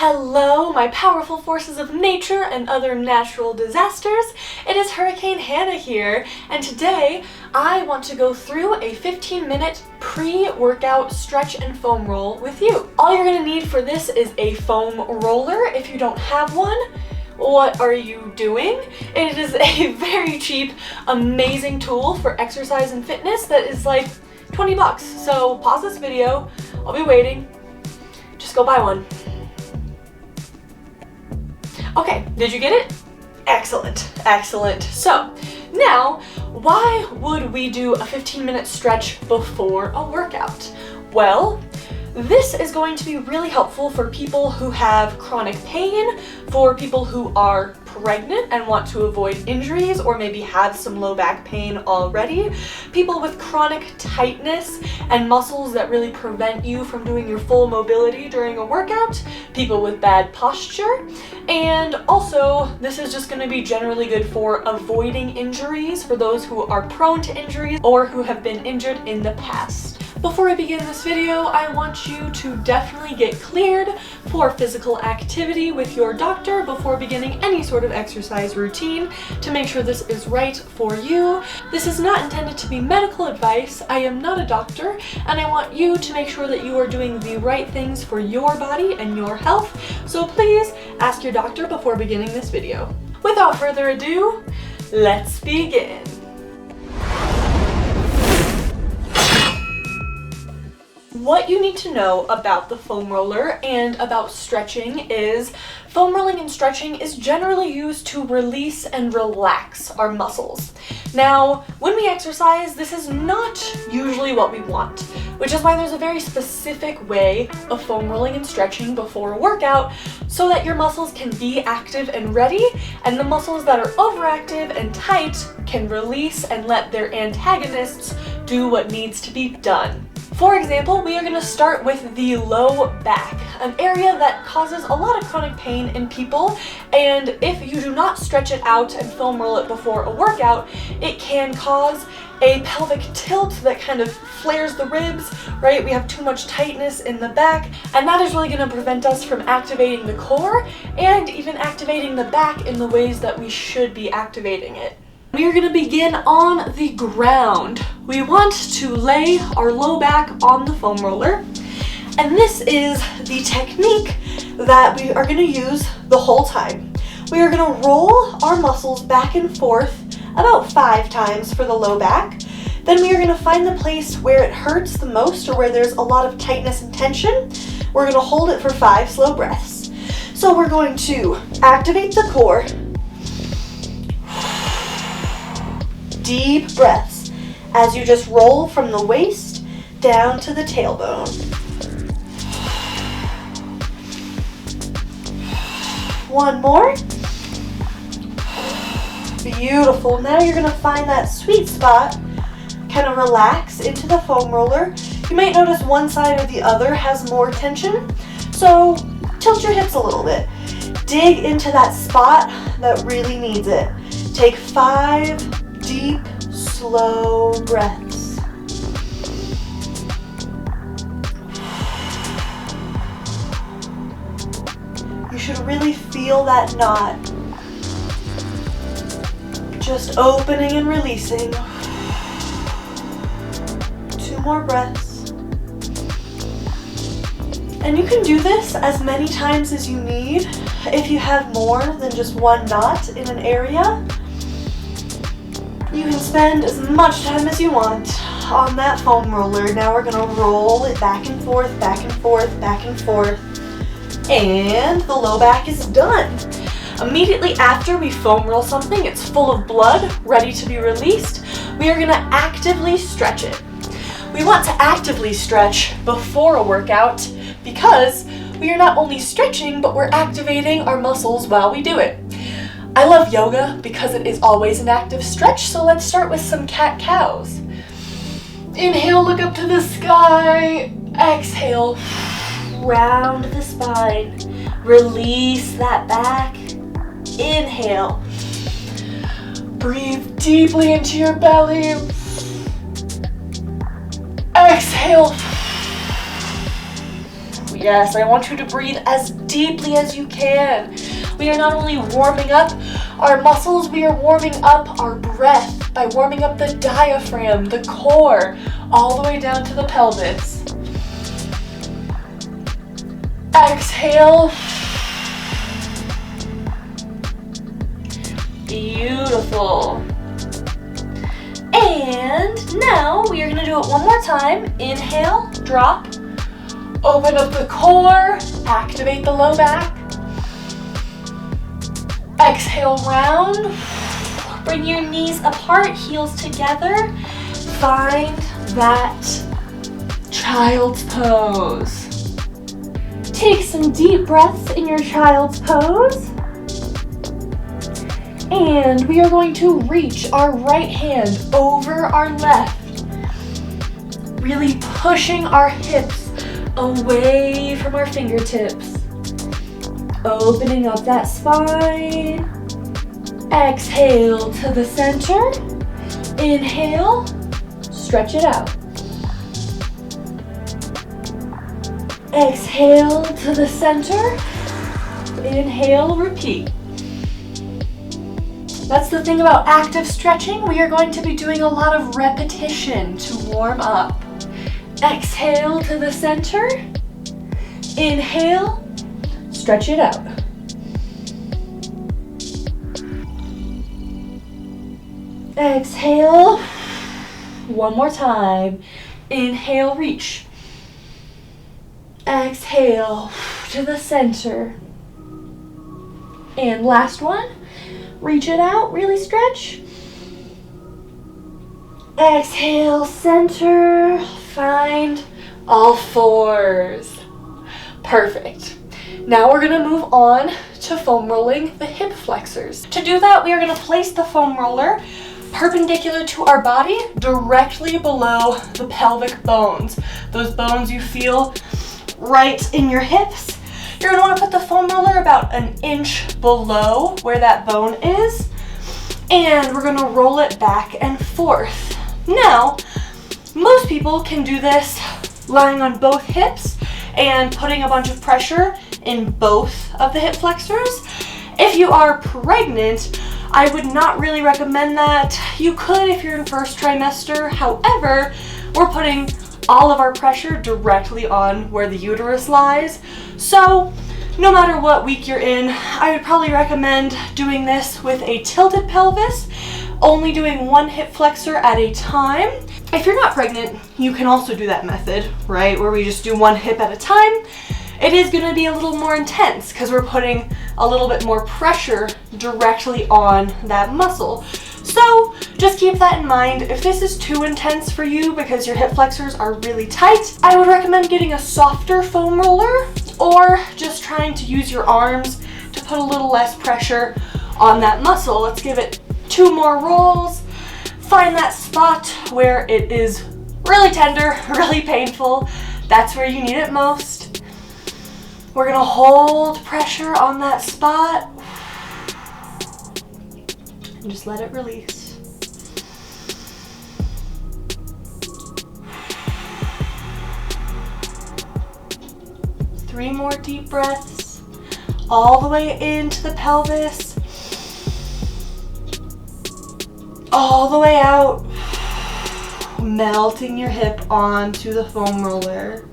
Hello, my powerful forces of nature and other natural disasters. It is Hurricane Hannah here, and today I want to go through a 15-minute pre-workout stretch and foam roll with you. All you're going to need for this is a foam roller. If you don't have one, what are you doing? It is a very cheap, amazing tool for exercise and fitness that is like 20 bucks. So pause this video, I'll be waiting, just go buy one. Okay, did you get it? Excellent, excellent. So now, why would we do a 15-minute stretch before a workout? Well, this is going to be really helpful for people who have chronic pain, for people who are pregnant and want to avoid injuries or maybe have some low back pain already, people with chronic tightness and muscles that really prevent you from doing your full mobility during a workout, people with bad posture, and also this is just going to be generally good for avoiding injuries for those who are prone to injuries or who have been injured in the past. Before I begin this video, I want you to definitely get cleared for physical activity with your doctor before beginning any sort of exercise routine to make sure this is right for you. This is not intended to be medical advice. I am not a doctor, and I want you to make sure that you are doing the right things for your body and your health. So please ask your doctor before beginning this video. Without further ado, let's begin. What you need to know about the foam roller and about stretching is foam rolling and stretching is generally used to release and relax our muscles. Now, when we exercise, this is not usually what we want, which is why there's a very specific way of foam rolling and stretching before a workout so that your muscles can be active and ready, and the muscles that are overactive and tight can release and let their antagonists do what needs to be done. For example, we are going to start with the low back, an area that causes a lot of chronic pain in people, and if you do not stretch it out and foam roll it before a workout, it can cause a pelvic tilt that kind of flares the ribs, right? We have too much tightness in the back, and that is really going to prevent us from activating the core and even activating the back in the ways that we should be activating it. We are going to begin on the ground. We want to lay our low back on the foam roller, and this is the technique that we are going to use the whole time. We are going to roll our muscles back and forth about 5 times for the low back. Then we are going to find the place where it hurts the most or where there's a lot of tightness and tension. We're going to hold it for 5 slow breaths. So we're going to activate the core. Deep breaths as you just roll from the waist down to the tailbone. One more. Beautiful. Now you're going to find that sweet spot. Kind of relax into the foam roller. You might notice one side or the other has more tension, so tilt your hips a little bit. Dig into that spot that really needs it. Take 5 deep, slow breaths. You should really feel that knot. Just opening and releasing. 2 more breaths. And you can do this as many times as you need. If you have more than just one knot in an area, you can spend as much time as you want on that foam roller. Now we're going to roll it back and forth, back and forth, back and forth. And the low back is done. Immediately after we foam roll something, it's full of blood, ready to be released, we are going to actively stretch it. We want to actively stretch before a workout because we are not only stretching, but we're activating our muscles while we do it. I love yoga because it is always an active stretch, so let's start with some cat-cows. Inhale, look up to the sky. Exhale, round the spine. Release that back. Inhale. Breathe deeply into your belly. Exhale. Yes, I want you to breathe as deeply as you can. We are not only warming up our muscles, we are warming up our breath by warming up the diaphragm, the core, all the way down to the pelvis. Exhale. Beautiful. And now we are going to do it one more time. Inhale, drop. Open up the core, activate the low back. Exhale, round. Bring your knees apart, heels together. Find that child's pose. Take some deep breaths in your child's pose. And we are going to reach our right hand over our left. Really pushing our hips away from our fingertips. Opening up that spine. Exhale to the center. Inhale, stretch it out. Exhale to the center. Inhale, repeat. That's the thing about active stretching. We are going to be doing a lot of repetition to warm up. Exhale to the center. Inhale, stretch it out. Exhale. One more time. Inhale, reach. Exhale to the center. And last one. Reach it out, really stretch. Exhale, center. Find all fours. Perfect. Now we're going to move on to foam rolling the hip flexors. To do that, we are going to place the foam roller perpendicular to our body, directly below the pelvic bones. Those bones you feel right in your hips. You're going to want to put the foam roller about an inch below where that bone is. And we're going to roll it back and forth. Now, most people can do this lying on both hips and putting a bunch of pressure in both of the hip flexors. If you are pregnant, I would not really recommend that. You could if you're in first trimester. However, we're putting all of our pressure directly on where the uterus lies. So no matter what week you're in, I would probably recommend doing this with a tilted pelvis, only doing one hip flexor at a time. If you're not pregnant, you can also do that method, right? Where we just do one hip at a time. It is going to be a little more intense because we're putting a little bit more pressure directly on that muscle. So just keep that in mind. If this is too intense for you because your hip flexors are really tight, I would recommend getting a softer foam roller or just trying to use your arms to put a little less pressure on that muscle. Let's give it 2 more rolls. Find that spot where it is really tender, really painful. That's where you need it most. We're gonna hold pressure on that spot and just let it release. Three more deep breaths, all the way into the pelvis, all the way out, melting your hip onto the foam roller.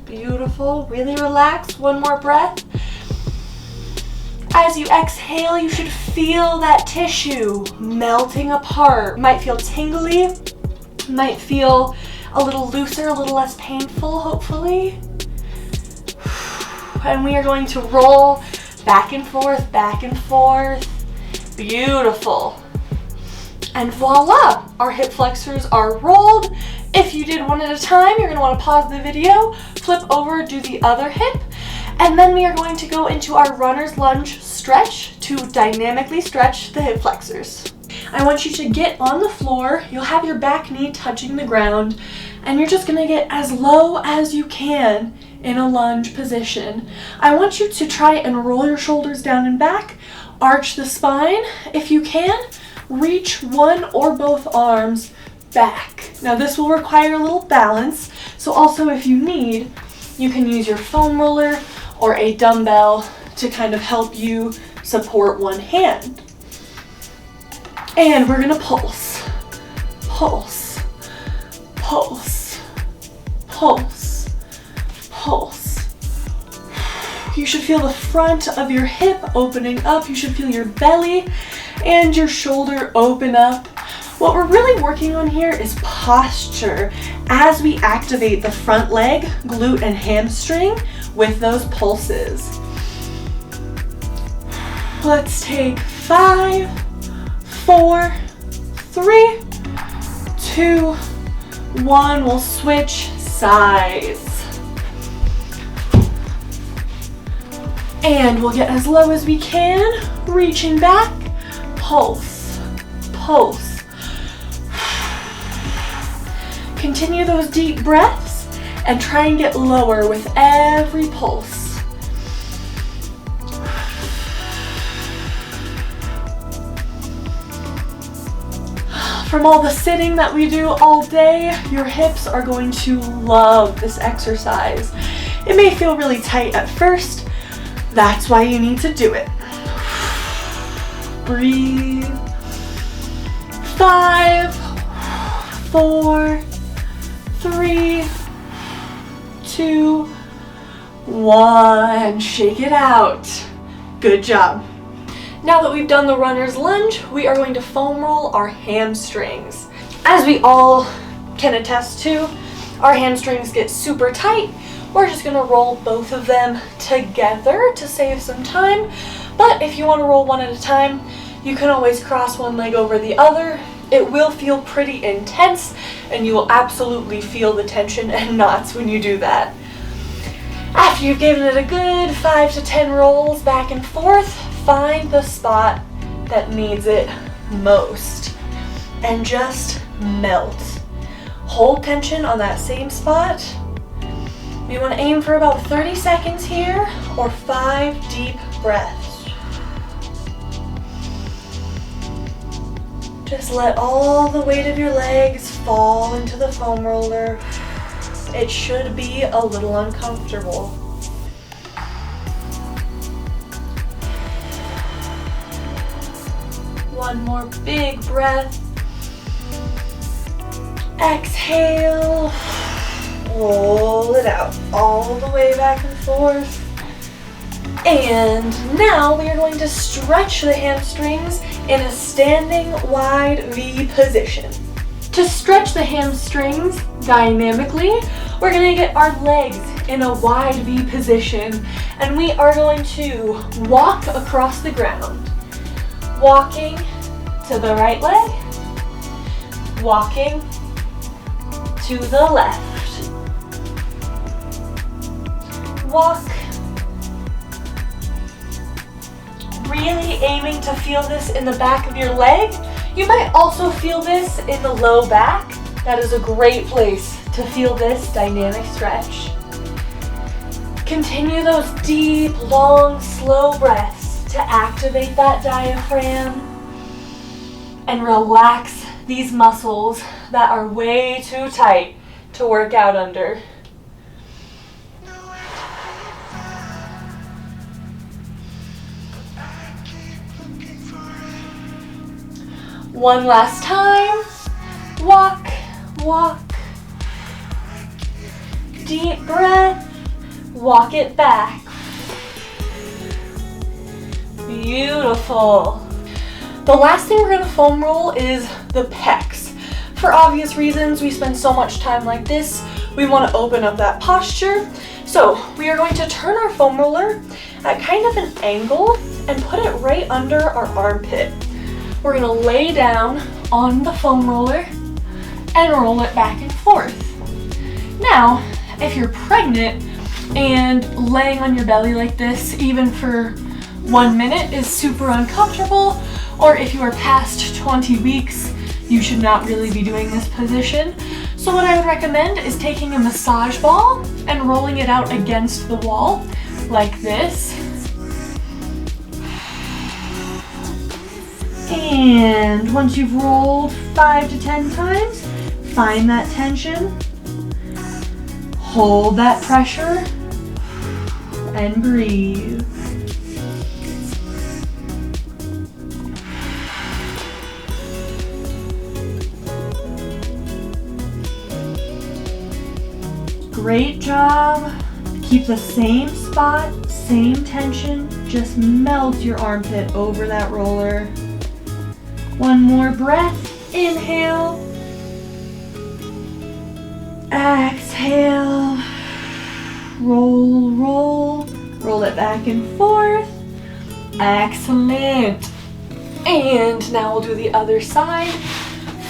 Beautiful, really relax, one more breath. As you exhale, you should feel that tissue melting apart. Might feel tingly, might feel a little looser, a little less painful, hopefully. And we are going to roll back and forth, back and forth. Beautiful. And voila, our hip flexors are rolled. If you did one at a time, you're gonna wanna pause the video, flip over, do the other hip, and then we are going to go into our runner's lunge stretch to dynamically stretch the hip flexors. I want you to get on the floor, you'll have your back knee touching the ground, and you're just gonna get as low as you can in a lunge position. I want you to try and roll your shoulders down and back, arch the spine if you can, reach one or both arms back. Now this will require a little balance, so also if you need, you can use your foam roller or a dumbbell to kind of help you support one hand. And we're gonna pulse, pulse, pulse, pulse, pulse. You should feel the front of your hip opening up. You should feel your belly and your shoulder open up. What we're really working on here is posture as we activate the front leg, glute, and hamstring with those pulses. Let's take 5, 4, 3, 2, 1. We'll switch sides. And we'll get as low as we can, reaching back, pulse, pulse. Continue those deep breaths and try and get lower with every pulse. From all the sitting that we do all day, your hips are going to love this exercise. It may feel really tight at first. That's why you need to do it. Breathe. 5, 4, 3, 2, 1. Shake it out. Good job. Now that we've done the runner's lunge, we are going to foam roll our hamstrings. As we all can attest to, our hamstrings get super tight. We're just gonna roll both of them together to save some time. But if you wanna roll one at a time, you can always cross one leg over the other. It will feel pretty intense, and you will absolutely feel the tension and knots when you do that. After you've given it a good 5 to 10 rolls back and forth, find the spot that needs it most and just melt. Hold tension on that same spot. You want to aim for about 30 seconds here, or 5 deep breaths. Just let all the weight of your legs fall into the foam roller. It should be a little uncomfortable. One more big breath. Exhale. Roll it out all the way back and forth. And now we are going to stretch the hamstrings in a standing wide V position. To stretch the hamstrings dynamically, we're going to get our legs in a wide V position, and we are going to walk across the ground. Walking to the right leg, walking to the left. Walk. Really aiming to feel this in the back of your leg. You might also feel this in the low back. That is a great place to feel this dynamic stretch. Continue those deep, long, slow breaths to activate that diaphragm and relax these muscles that are way too tight to work out under. One last time. Walk, walk. Deep breath. Walk it back. Beautiful. The last thing we're going to foam roll is the pecs. For obvious reasons, we spend so much time like this, we want to open up that posture. So we are going to turn our foam roller at kind of an angle and put it right under our armpit. We're going to lay down on the foam roller and roll it back and forth. Now, if you're pregnant and laying on your belly like this, even for 1 minute, is super uncomfortable, or if you are past 20 weeks, you should not really be doing this position. So what I would recommend is taking a massage ball and rolling it out against the wall like this. And once you've rolled 5 to 10 times, find that tension, hold that pressure, and breathe. Great job. Keep the same spot, same tension. Just melt your armpit over that roller. One more breath. Inhale. Exhale. Roll, roll. Roll it back and forth. Excellent. And now we'll do the other side.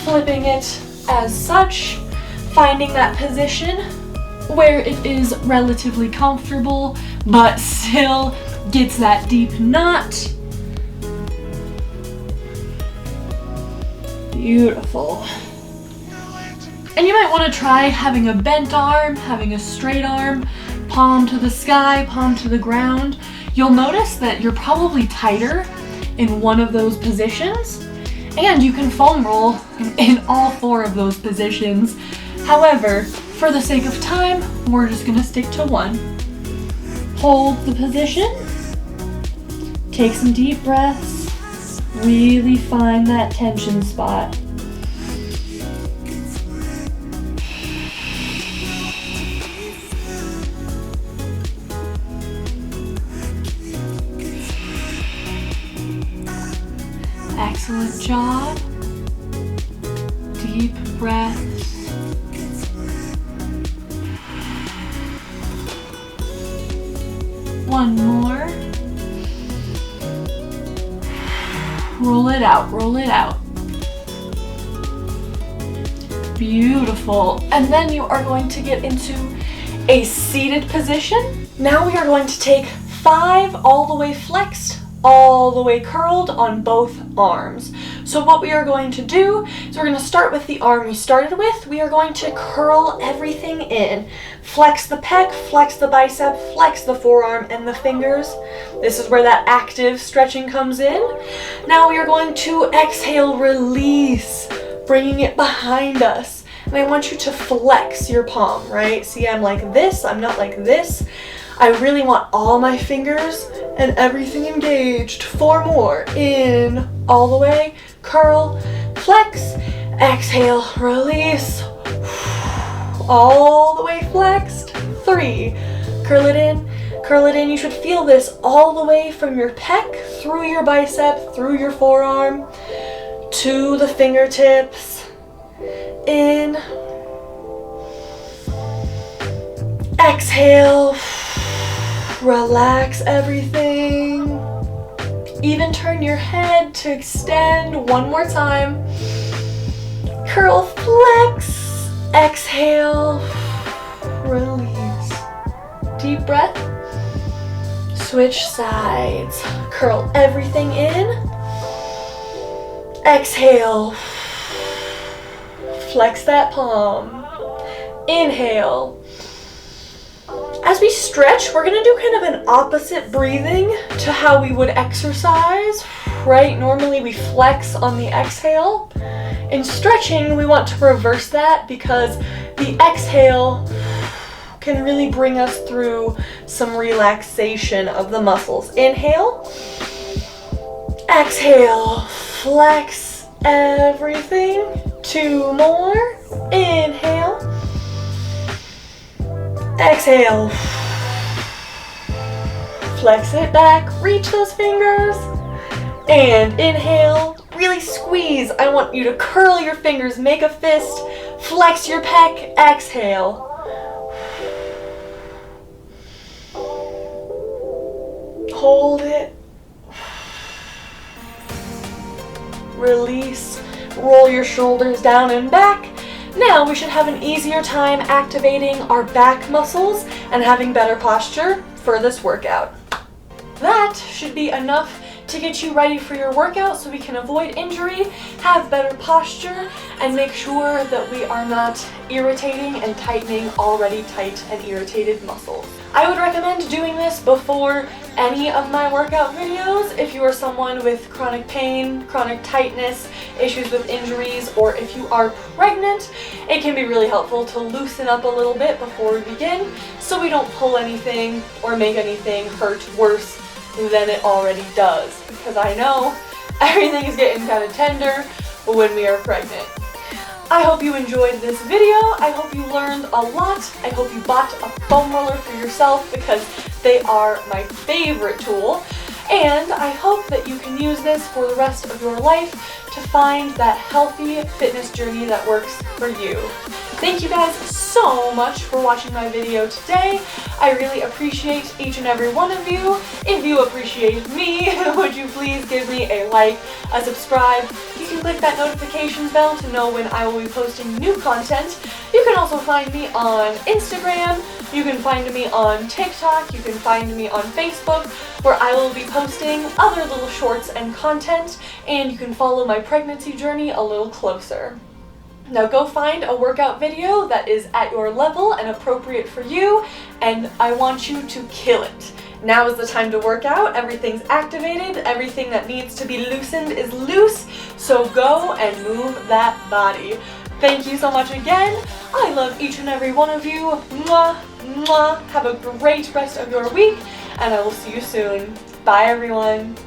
Flipping it as such. Finding that position where it is relatively comfortable, but still gets that deep knot. Beautiful. And you might want to try having a bent arm, having a straight arm, palm to the sky, palm to the ground. You'll notice that you're probably tighter in one of those positions, and you can foam roll in all 4 of those positions. However, for the sake of time, we're just gonna stick to one. Hold the position, take some deep breaths, really find that tension spot. Excellent job. Deep breaths. One more. Roll it out, roll it out. Beautiful. And then you are going to get into a seated position. Now we are going to take 5 all the way flexed, all the way curled on both arms. So what we are going to do is we're going to start with the arm we started with. We are going to curl everything in. Flex the pec, flex the bicep, flex the forearm and the fingers. This is where that active stretching comes in. Now we are going to exhale, release, bringing it behind us. And I want you to flex your palm, right? See, I'm like this, I'm not like this. I really want all my fingers and everything engaged. 4 more. In, all the way, curl, flex, exhale, release. All the way flexed. 3, curl it in, curl it in. You should feel this all the way from your pec, through your bicep, through your forearm, to the fingertips. In, exhale, relax everything. Even turn your head to extend. One more time. Curl, flex, exhale, release. Deep breath. Switch sides. Curl everything in. Exhale. Flex that palm. Inhale. As we stretch, we're gonna do kind of an opposite breathing to how we would exercise, right? Normally we flex on the exhale. In stretching, we want to reverse that because the exhale can really bring us through some relaxation of the muscles. Inhale, exhale, flex everything. 2 more. Inhale, exhale, flex it back, reach those fingers, and inhale, really squeeze. I want you to curl your fingers, make a fist, flex your pec, exhale. Hold it, release, roll your shoulders down and back. Now we should have an easier time activating our back muscles and having better posture for this workout. That should be enough to get you ready for your workout so we can avoid injury, have better posture, and make sure that we are not irritating and tightening already tight and irritated muscles. I would recommend doing this before any of my workout videos if you are someone with chronic pain, chronic tightness, issues with injuries, or if you are pregnant. It can be really helpful to loosen up a little bit before we begin so we don't pull anything or make anything hurt worse than it already does, because I know everything is getting kind of tender when we are pregnant. I hope you enjoyed this video. I hope you learned a lot. I hope you bought a foam roller for yourself because they are my favorite tool. And I hope that you can use this for the rest of your life to find that healthy fitness journey that works for you. Thank you guys so much for watching my video today. I really appreciate each and every one of you. If you appreciate me, would you please give me a like, a subscribe. You can click that notification bell to know when I will be posting new content. You can also find me on Instagram. You can find me on TikTok. You can find me on Facebook, where I will be posting other little shorts and content, and you can follow my pregnancy journey a little closer. Now go find a workout video that is at your level and appropriate for you, and I want you to kill it. Now is the time to work out. Everything's activated. Everything that needs to be loosened is loose, so go and move that body. Thank you so much again. I love each and every one of you. Mwah, mwah. Have a great rest of your week, and I will see you soon. Bye, everyone.